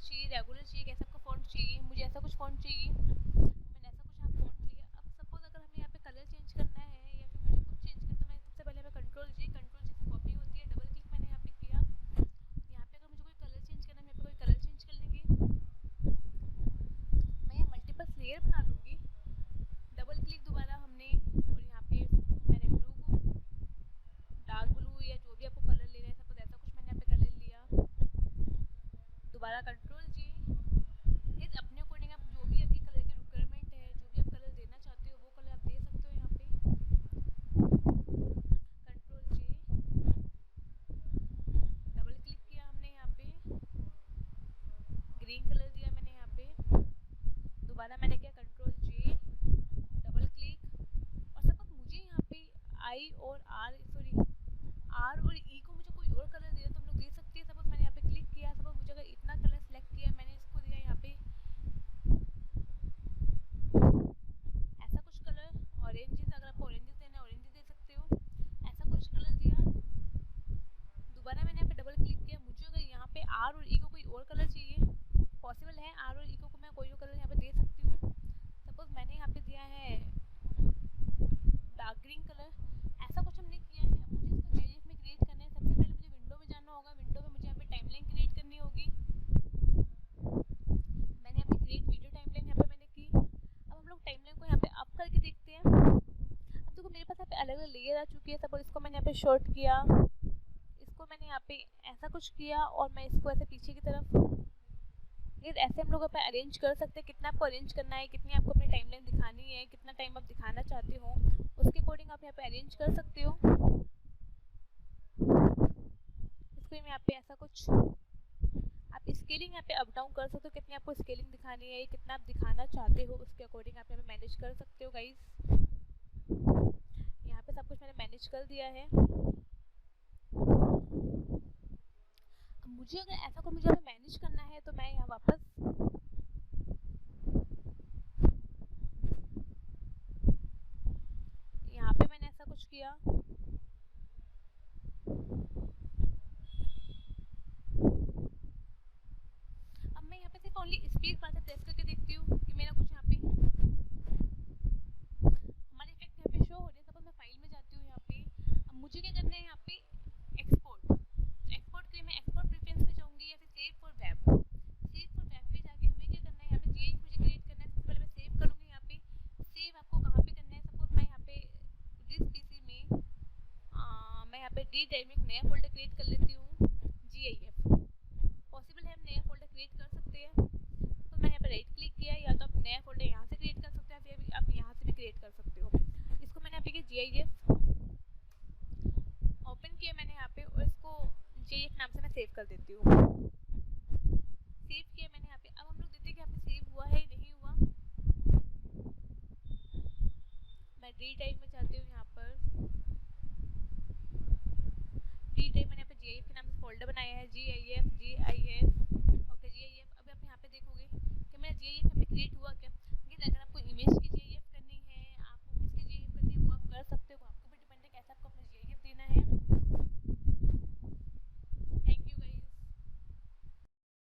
चाहिए, रेगुलर चाहिए, कैसा आपको फ़ॉन्ट चाहिए, मुझे ऐसा कुछ फ़ॉन्ट चाहिए, मैंने ऐसा कुछ आप फ़ॉन्ट लिया। अब सपोज़ अगर हमें यहाँ पे कलर चेंज करना है या फिर मुझे कुछ चेंज करना, तो मैं सबसे पहले मैं कंट्रोल जी से कॉपी होती है, डबल क्लिक मैंने यहाँ पे किया। यहाँ पे अगर मुझे कोई कलर चेंज करना है, मैं यहाँ पे कोई कलर चेंज कर लेंगे। मैं यहाँ मल्टीपल लेयर बना लूँगी, डबल क्लिक दोबारा हमने, और यहाँ पे मैंने ब्लू को, डार्क ब्लू या जो भी आपको कलर लेना है, सपोज ऐसा कुछ मैंने यहाँ पे कलर लिया, दोबारा कंट्रोल जी। इस अपने अकॉर्डिंग आप जो भी आपकी कलर की रिक्वायरमेंट है, जो भी आप कलर देना चाहते हो, वो कलर आप दे सकते हो। यहाँ पे कंट्रोल जी, डबल क्लिक किया हमने, यहाँ पे ग्रीन कलर दिया मैंने यहाँ पे, दोबारा मैंने किया कंट्रोल जी, डबल क्लिक, और सपोज मुझे यहाँ पे आई और आर और ई को मुझे कोई और कलर दिया तो हम लोग दे सकते हैं। सपोज मैंने यहाँ पे क्लिक किया, सपोज मुझे अगर इतना कलर सेलेक्ट किया, मैंने इसको दिया यहाँ पे ऐसा कुछ कलर, ऑरेंजेस, अगर आपको ऑरेंजेस देना है ऑरेंजेस दे सकते हो, ऐसा कुछ कलर दिया। दोबारा मैंने यहाँ पे डबल क्लिक किया, मुझे अगर यहाँ पे आर और ई को कोई और कलर चाहिए, पॉसिबल है, आर और ई को मैं कोई और कलर यहाँ पे दे सकती हूँ। सपोज मैंने यहाँ पे दिया है डार्क ग्रीन कलर, ऐसा कुछ हमने किया है। अब मुझे इसको GIF में क्रिएट करना है। सबसे पहले मुझे विंडो में जाना होगा, विंडो में मुझे यहाँ पे टाइमलाइन क्रिएट करनी होगी। मैंने यहाँ पे क्रिएट वीडियो टाइमलाइन यहाँ पे मैंने की। अब हम लोग टाइमलाइन को यहाँ पे अप करके देखते हैं। अब देखो मेरे पास यहाँ पे अलग अलग लेयर आ चुकी है। सपोज इसको मैंने यहाँ पे शॉर्ट किया, इसको मैंने यहाँ पे ऐसा कुछ किया, और मैं इसको ऐसे पीछे की तरफ, ऐसे हम लोग अपना अरेंज कर सकते हैं। कितना आपको अरेंज करना है, कितनी आपको अपनी टाइमलाइन दिखानी है, कितना टाइम आप दिखाना चाहते हो, उसके अकॉर्डिंग आप यहाँ पे अरेंज कर सकते हो। इसको मैं यहाँ पे ऐसा कुछ, आप स्केलिंग यहाँ पे अप डाउन कर सकते हो, कितनी आपको स्केलिंग दिखानी है, कितना आप दिखाना चाहते हो, उसके अकॉर्डिंग आप यहाँ पे मैनेज कर सकते हो गाइस। यहाँ पे सब कुछ मैंने मैनेज कर दिया है। अब मुझे अगर ऐसा कुछ मुझे मैनेज करना है, तो मैं यहाँ वापस यहाँ पे मैंने ऐसा कुछ किया, अब मैं यहाँ पे सिर्फ ओनली स्पेस बार से प्रेस करके देखती हूँ कि मेरा कुछ यहाँ पे हमारे इफेक्ट यहाँ पे शो हो रहे हैं। सपोज मैं फाइल में जाती हूँ यहाँ पे, अब मुझे क्या करना है यहाँ पे एक्सपोर्ट, तो एक्सपोर्ट के लिए मैं एक्सपोर्ट प्रेफरेंस पे जाऊँगी, या फिर save for web. Save for web पे जाके हमें क्या करना है, यहाँ पे GIF मुझे क्रिएट करना है। सबसे पहले मैं सेव करूँगी। यहाँ पे सेव आपको कहाँ पे करना है, सपोज मैं यहाँ पे दिस PC में मैं यहाँ पे डी ड्राइव में एक नया फोल्डर क्रिएट कर लेती हूँ, GIF। पॉसिबल है हम नया फोल्डर क्रिएट कर सकते हैं, तो मैंने यहाँ पे राइट क्लिक किया, या तो आप नया फोल्डर यहाँ से क्रिएट कर सकते हैं, फिर आप यहाँ से भी क्रिएट कर सकते हो। इसको मैंने यहाँ पे GIF ओपन किया मैंने यहाँ पे, और इसको GIF नाम से मैं सेव कर देती हूँ। सेव किया मैंने यहाँ पे। अब हम लोग देखते हैं कि यहाँ पे सेव हुआ है नहीं हुआ। मैं डी ड्राइव में जाती हूँ, यहाँ पर डी ड्राइव मैंने यहाँ पे GIF के नाम से फोल्डर बनाया है, GIF